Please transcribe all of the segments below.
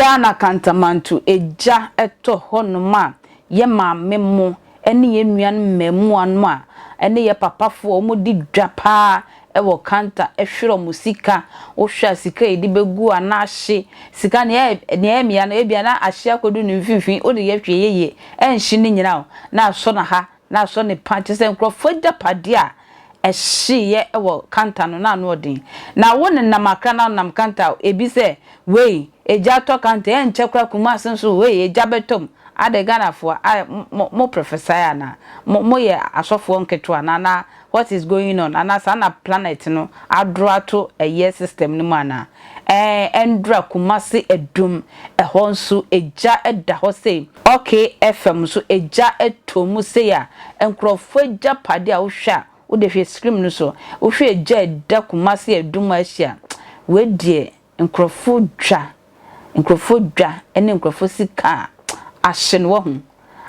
Ghana kantamantu eja eto honoma ye maame mo ene ye nuan memu anma ene ye papafo omo di dwapa ewo kanta ehwero musika wo hwa sika edi begu anahye sika ne emia na ebia na ahye akodu ne mfimfin o de ye hwe yeye enhye ne nyina na so na ha na so ne panche se nkrofo japade a ehye ewo kanta no na no odin na wo ne namaka na nam kanta ebi se wei eja to kanta enche kwa Kumasi nso wei eja betom ade Ghana for mo professor ya na mo ye asofo nketo na what is going on ana sana planet no adro to a year system no mana endra Kumasi Adum ho nso eja eda ho sei okay FM so eja etomu sei a enkrofo eja pade a wo hwa wo de hwe screen no so wo hwe eja eda Kumasi Adum ahia we die enkrofo dwa ene enkrofo sika ahyen wo hu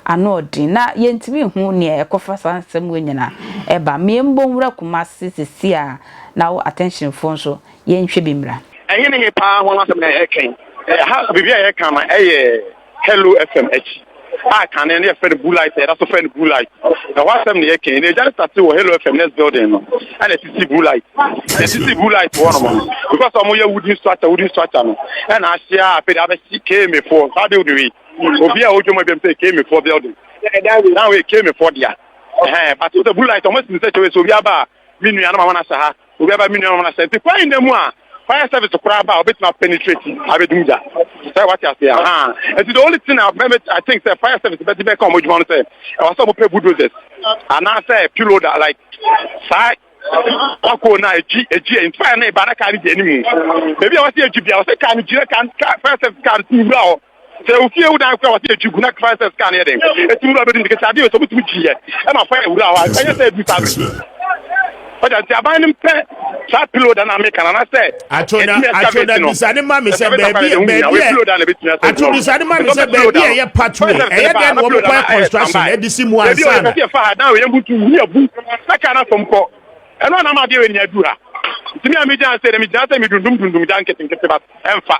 ano odin na yentimi hu ne ekofa sansem wenyina eba miembo nwura Kumasi sisia na wo attention phone so yenhwe bimra enye ne pa ho asem na eken ha bibia ye kan ma hello fmh kan ne fe blue light that's so fe blue light na what asem ne eken they just start to hello fm next building no and the city blue light one more because omo ye wooden structure no and ahia pe da be came for how do we obi a ojo mo bem say came for building now we came for dia but the blue light almost say so obi aba minu ya na mama na sa obi aba minu na mama na sa ti kwa inde mu a fire service to crab out bit na penetrate abedunja say what you say and the only thing I think say fire service better be come ojo mo say I was some people bulldozers and I say pillow that like side ako na eji in fire na ibara carry the enemy maybe I was here bia I say can fire service can do so if you don't know what you gonna find a scan here then it's more about the case so much here am fire wura I just say do something but the abandon pet trap pillow and American and I said I told that mama say baby I told this animal say baby e patrol e dey no more construction e dey simu ansa now we able to hear book that kind of from ko e no na ma dey we nya dura timi am jan say me dundum jan ketin but emfa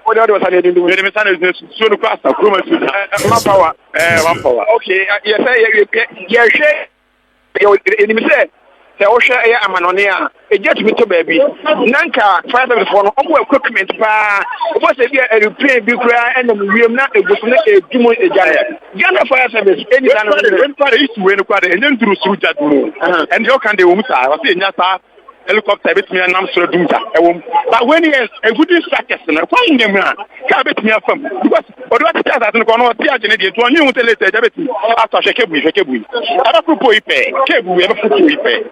what the was saying do the message so no class Kumasi one power okay yes you say say o hwe ya amanone a ejet mi to baby nanka fire service for no omo equipment pa o say bi airplane bi kura enam wiem na egusu na edumo ejare Ghana fire service eni dan no kwa dey issue we no kwa dey enye nduru suru jadu and you can dey wo musa o say nya sa helicopter bit me nam soro dumta but when yes a good structure na kwa ngem na ka bit me afam because odo ati ta no ko no ti agene dey to anyu tele te jabet after shekebu ara propo ipe kebu e ba propo ipe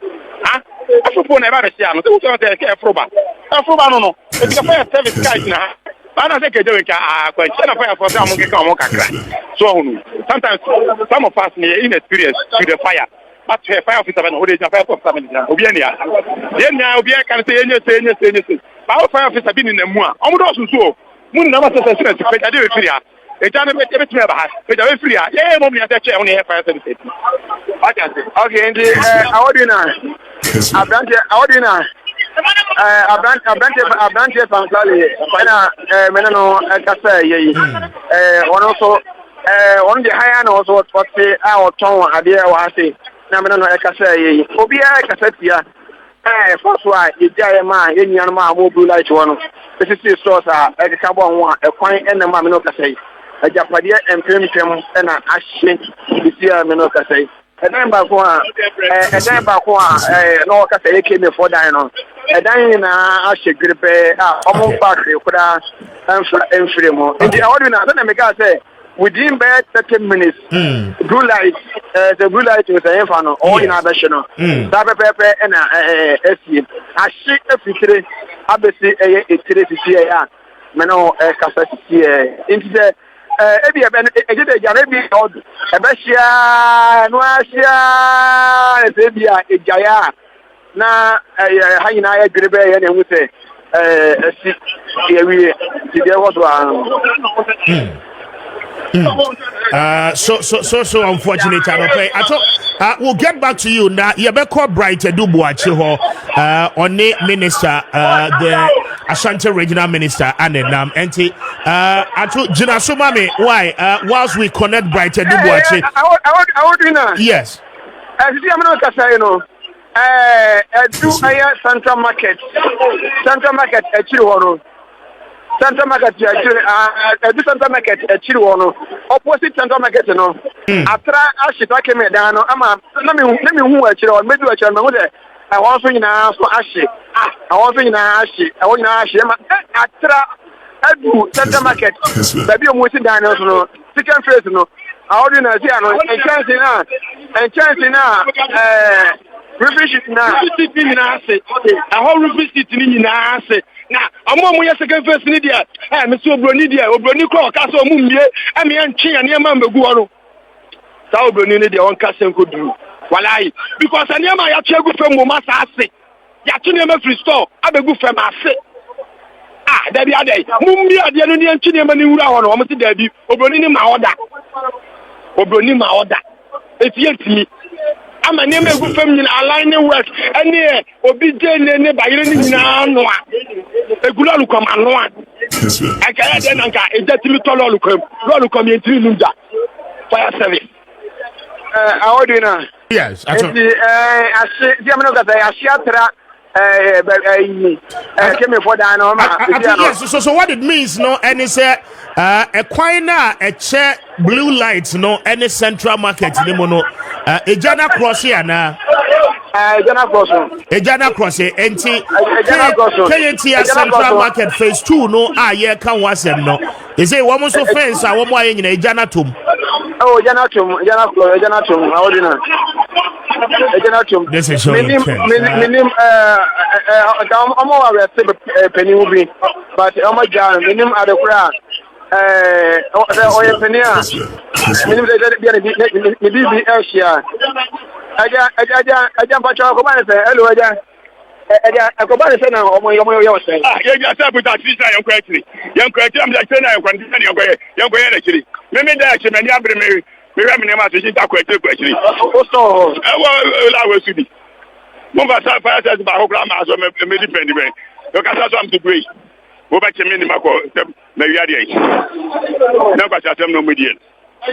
afupo na eba be sia no se wo so te ke afroba no e bi ka fire service guys na ana se ke dewe ka kwa chana fire for am ke ka mo kakra so sometimes some of us need inexperience to the fire but fire officer na ode fire officer na obi ania obi kan say enye but fire officer bi ni na mu a omo do so mu ni na ma se se pe ade we firi a e ja na be timi ba ha pe ja we firi a ye mo mi ate che woni fire service okay and awodina Abrante Fankali fina meneno kasa yeyi ono so on the higher no so what say our ton ade wa say na meneno kasa yeyi obi a kasa tia first why e jaye ma yenyan ma mo blue light wono this is stores a e ka bo ho a kwan enema meneno kasa yi ajapade empem na ahye bisia meneno kasa yi edan ba ko no ka say came for dan no edan na ahye gripe omo back kura enframe mo ndi awadu na na me ga say within about 30 minutes blue light the blue light was a infano all in addition no that pepe na esi ahye afitire abesi etire sisi ya me no kasa sisi into the ebi ejede jare bi od ebehia no ahia ebia ejaya na hanyina ya grebe ya na nwute esi yewie ti de wodo So unfortunate I thought we'll get back to you now. You be call Bright Edubuachi ho on the minister the Ashanti Regional Minister Anenam enti atu jina so mami why whilst we connect Brighter Dubuachi. I would dinner. Yes. As you know, you know. Do Central Market Chihuahua. Central Market do Central Market Chihuahua. Opposite Central Market, you know. After I should take me down, let me who a child, maybe a child. I want to know for Ashi. I want to know Ashi. I want to know Ashi. After I do Central Market, maybe I'm waiting down, no. Second phase, no. I want to know, and chance now, refresh now. A whole refresh in Nase. Now, I'm on my second first Nidia. Mr. Bronidia, or Bronico, Castle Mumia, and me and Chi and Yamamba Guano. Sao Bronidia on Castle could do. Why? Because I never have to go from Mumasa. Yatunema free store. I be good from my set. There be a day. Mumbia, the Union Chinema Nura on almost Debbie, Obroni Maoda. Obroni Maoda. It's yet me. I'm a name of family aligning work, and near Obj by any a good look on one. I can't then a detrimental look community Lunda. Fire service. I order now. Yes, I see. I came for the so what it means, no, and it's a quina, a chair, blue lights, no, any Central Market, no, a Jana cross here now. A Jana cross here, and KNT Central Market phase 2, no, yeah, can was him, no. Is it one so fence? I want more in a Janatum. Oh, Janatum, I order now. This is so I'm more penny will be, but I'm a jar, minimum at the crowd. Oil penny, maybe Asia. I jump at your command, hello, I go by the center of my young saying. You just put that visa young correctly. Young correctly, I'm like saying I can do young way actually. Maybe that's a many other Mary. We have never seen that question. Also, I will see. Mumba Sapphire says about grandmas or maybe penny. Look at some degree. Go back to minimum. Maybe I did. Never got them no median.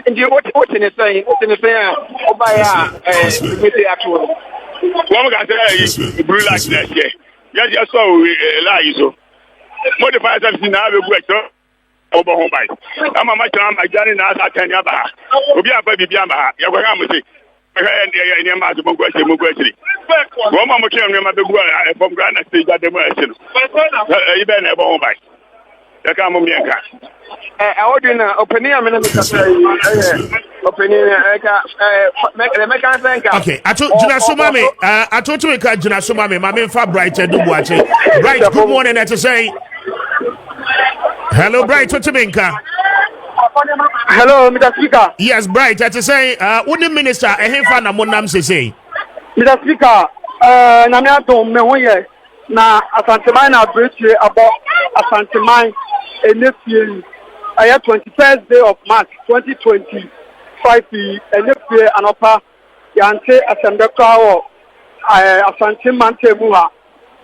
And you what in the saying? What in the saying? Oh, by actual. One got a blue light that year. Yes, yes, so lie so. Modify something now. Over home by. I'm a much my journey now. I can have a baby Biamba. You're going to say, and your master question. One more can remember from Grand State that the merchant. Even a home by. The Camomianca. I order an opinion. Okay, I told Junasumami, I told you, Junasumami, my main for Brighter Dubuachi. Bright, good morning, to say. Hello, Bright, what you mean, Hello, Mr. Speaker. Yes, Bright, to say, what the minister, a hand of Monam say. Mr. Speaker, Namiato, Mehoye, na Asantemai na bridge about Asantemai in this year. I have 21st day of March 2025, and this year, an upper Yante Asambeka Asantemante Muha.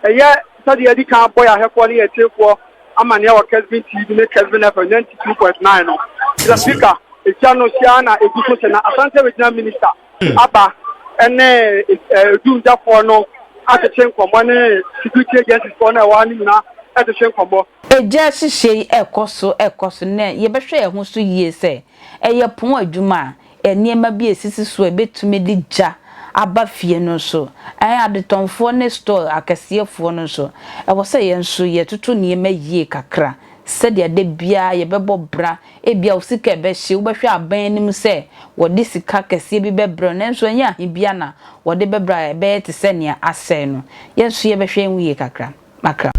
A year, study Edica boy, I have one year for. I'm an hour Kelvin TV, Kelvin for 92.9. Mr. Speaker, it's Jano Siana, a good Asante Regional Minister, Abba, and do that for no, at the same from one security agency for one at the same combo. A just say a coso, ne, ye betray who so ye say, a your point, Juma, a near my be a sister swabit to me did ja. Aba fie no so an adetonfo ne store akasiefo no so e wo se ye nso ye tutu ne ma yie kakra se de de bia ye bebo bra e bia osika be hye wo behwe aban nim se wo de sika kasie bi bebro ne nso anya bia na wo de bebra e be te se ne ase no ye nso ye behwe enwie kakra makra